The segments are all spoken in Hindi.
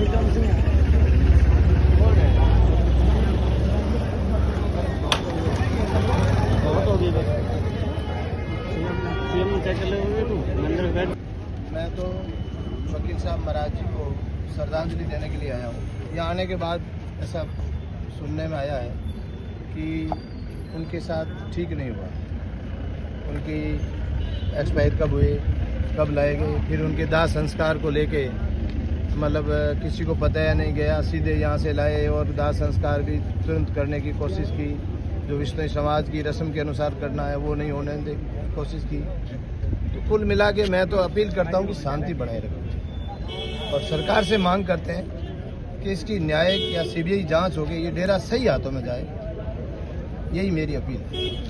मैं तो वकील साहब महाराज जी को श्रद्धांजलि देने के लिए आया हूँ। यहाँ आने के बाद ऐसा सुनने में आया है कि उनके साथ ठीक नहीं हुआ। उनकी एक्सपायर कब हुए, कब लाए गए, फिर उनके दाह संस्कार को लेके मतलब किसी को पता या नहीं गया, सीधे यहाँ से लाए और दाह संस्कार भी तुरंत करने की कोशिश की। जो विष्णु समाज की रस्म के अनुसार करना है वो नहीं होने की कोशिश की। तो कुल मिला के मैं तो अपील करता हूँ कि शांति बनाए रखें और सरकार से मांग करते हैं कि इसकी न्यायिक या सीबीआई जांच होगी, ये डेरा सही हाथों में जाए। यही मेरी अपील है।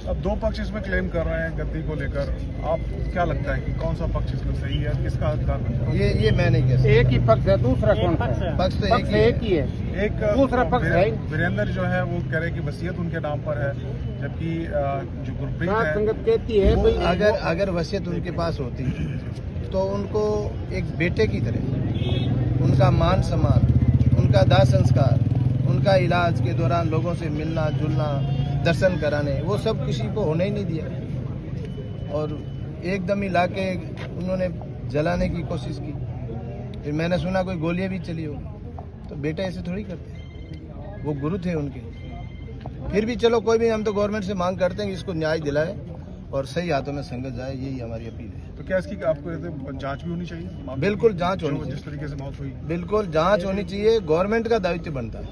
अब दो पक्ष इसमें क्लेम कर रहे हैं गद्दी को लेकर, आप क्या लगता है कि कौन सा पक्ष इसमें सही है, किसका हकदार? ये मैं नहीं कह सकता। एक ही पक्ष है, दूसरा कौन है? पक्ष तो एक ही है। एक दूसरा पक्ष है वीरेंद्र जो है वो कह रहे कि वसीयत उनके नाम पर है, जबकि जो गुरप्रीत है संगत कहती है अगर वसीयत उनके पास होती तो उनको एक बेटे की तरह उनका मान सम्मान, उनका दाह संस्कार, उनका इलाज के दौरान लोगों से मिलना जुलना, दर्शन कराने, वो सब किसी को होने ही नहीं दिया और एकदम ही लाके उन्होंने जलाने की कोशिश की। फिर मैंने सुना कोई गोलियां भी चली हो। तो बेटा ऐसे थोड़ी करते, वो गुरु थे उनके। फिर भी चलो कोई भी, हम तो गवर्नमेंट से मांग करते हैं कि इसको न्याय दिलाए और सही हाथों में संगत जाए, यही हमारी अपील है। तो क्या इसकी आपको जांच भी होनी चाहिए? बिल्कुल जांच होनी चाहिए। जिस तरीके से मौत हुई, बिल्कुल जांच होनी चाहिए। गवर्नमेंट का दायित्व बनता है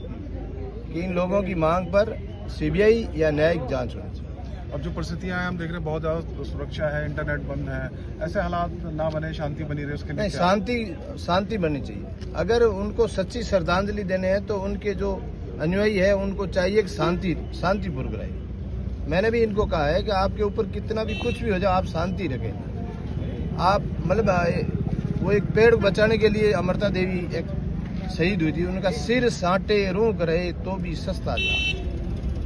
कि इन लोगों की मांग पर सीबीआई या न्यायिक जांच होनी चाहिए। अब जो परिस्थितियां हैं हम देख रहे हैं, बहुत ज्यादा सुरक्षा है, इंटरनेट बंद है, ऐसे हालात ना बने, शांति बनी रहे, उसके लिए नहीं, शांति बननी चाहिए। अगर उनको सच्ची श्रद्धांजलि देने हैं तो उनके जो अनुयायी है उनको चाहिए कि शांतिपूर्वक रहे। मैंने भी इनको कहा है कि आपके ऊपर कितना भी कुछ भी हो जाए, आप शांति रखें। आप मतलब वो एक पेड़ बचाने के लिए अमृता देवी एक शहीद हुई थी, उनका सिर साटे रूख रहे तो भी सस्ता था।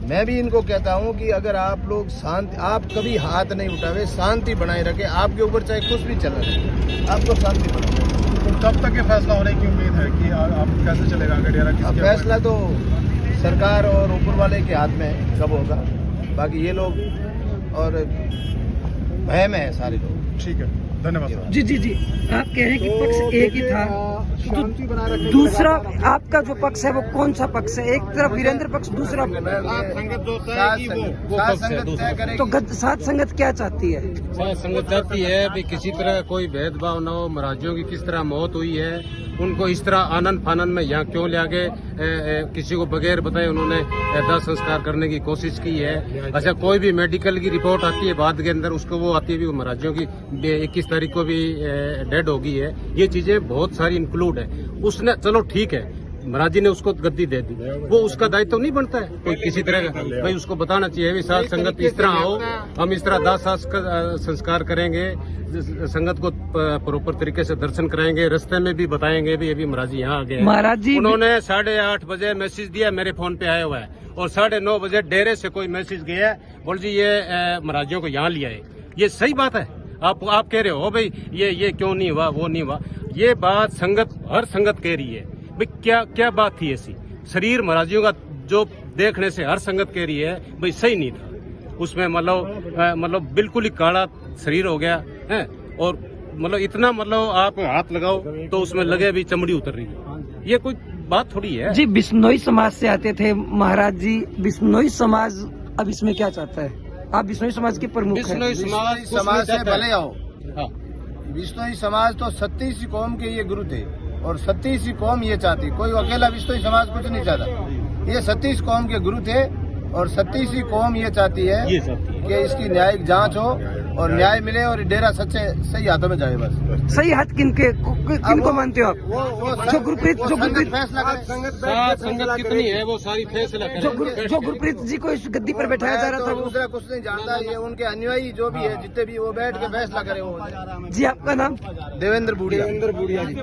मैं भी इनको कहता हूं कि अगर आप लोग शांति, आप कभी हाथ नहीं उठावे, शांति बनाए रखे। आपके ऊपर चाहे कुछ भी चल रहा है, आपको शांति बनाए। तो कब तक ये फैसला होने की उम्मीद है कि आप कैसे चलेगा आगे डेरा? अब फैसला तो सरकार और ऊपर वाले के हाथ में है, कब होगा। बाकी ये लोग और भय में है सारे लोग। ठीक है, धन्यवाद। जी आप कह रहे हैं कि पक्ष एक ही था, दूसरा आपका जो पक्ष है वो कौन सा पक्ष है? एक तरफ वीरेंद्र पक्ष, दूसरा तो साथ संगत क्या चाहती है? साथ संगत चाहती है भी किसी तरह कोई भेदभाव न हो। महाराजियों की किस तरह मौत हुई है, उनको इस तरह आनंद फानंद में यहाँ क्यों ले आगे किसी को बगैर बताए उन्होंने दाह संस्कार करने की कोशिश की है। अच्छा, कोई भी मेडिकल की रिपोर्ट आती है बाद के अंदर, उसको वो आती है भी महाराजियों की 21 तारीख को भी डेड हो गई है। ये चीजें बहुत सारी इंक्लूड है। उसने चलो ठीक है, महाराज जी ने उसको गद्दी दे दी, वो उसका दायित्व तो नहीं बनता है कोई किसी तरह का? भाई उसको बताना चाहिए भी साथ संगत इस तरह हो, हम इस तरह दाह संस्कार करेंगे, संगत को प्रॉपर तरीके से दर्शन कराएंगे, रास्ते में भी बताएंगे भी अभी महाराज जी यहाँ आ गए। महाराज जी उन्होंने 8:30 बजे मैसेज दिया, मेरे फोन पे आया हुआ है, और 9:30 बजे डेरे से कोई मैसेज गया, बोल जी ये महाराजियों को यहाँ लिया है। ये सही बात है? आप कह रहे हो भाई ये क्यों नहीं हुआ, वो नहीं हुआ। ये बात संगत, हर संगत कह रही है भाई। क्या बात थी ऐसी? शरीर महाराजियों का जो देखने से हर संगत कह रही है भाई सही नहीं था। उसमें मतलब बिल्कुल ही काला शरीर हो गया है, और मतलब इतना मतलब आप हाथ लगाओ तो उसमें लगे भी चमड़ी उतर रही है। ये कोई बात थोड़ी है जी। बिश्नोई समाज से आते थे महाराज जी, बिश्नोई समाज अब इसमें क्या चाहता है? आप बिश्नोई समाज के प्रमुख हैं। बिश्नोई समाज से भले आओ। बिश्नोई समाज तो 37 कौम के ये गुरु थे और 37 कौम ये चाहती, कोई अकेला बिश्नोई समाज कुछ नहीं चाहता। ये 37 कौम के गुरु थे और 37 कौम ये चाहती है कि इसकी न्यायिक जांच हो और न्याय मिले और डेरा सही हाथों में जाए। बस सही हाथ किनको मानते हो आप? जो गुरप्रीत फैसला संगत कितनी है वो सारी फैसला जो गुरप्रीत जी को इस गद्दी पर बैठाया जा रहा था, दूसरा कुछ नहीं जानता। ये उनके अनुयायी जो भी है, जितने भी, वो बैठ के फैसला करे। वो जी। आपका नाम? देवेंद्र बुढ़िया जी।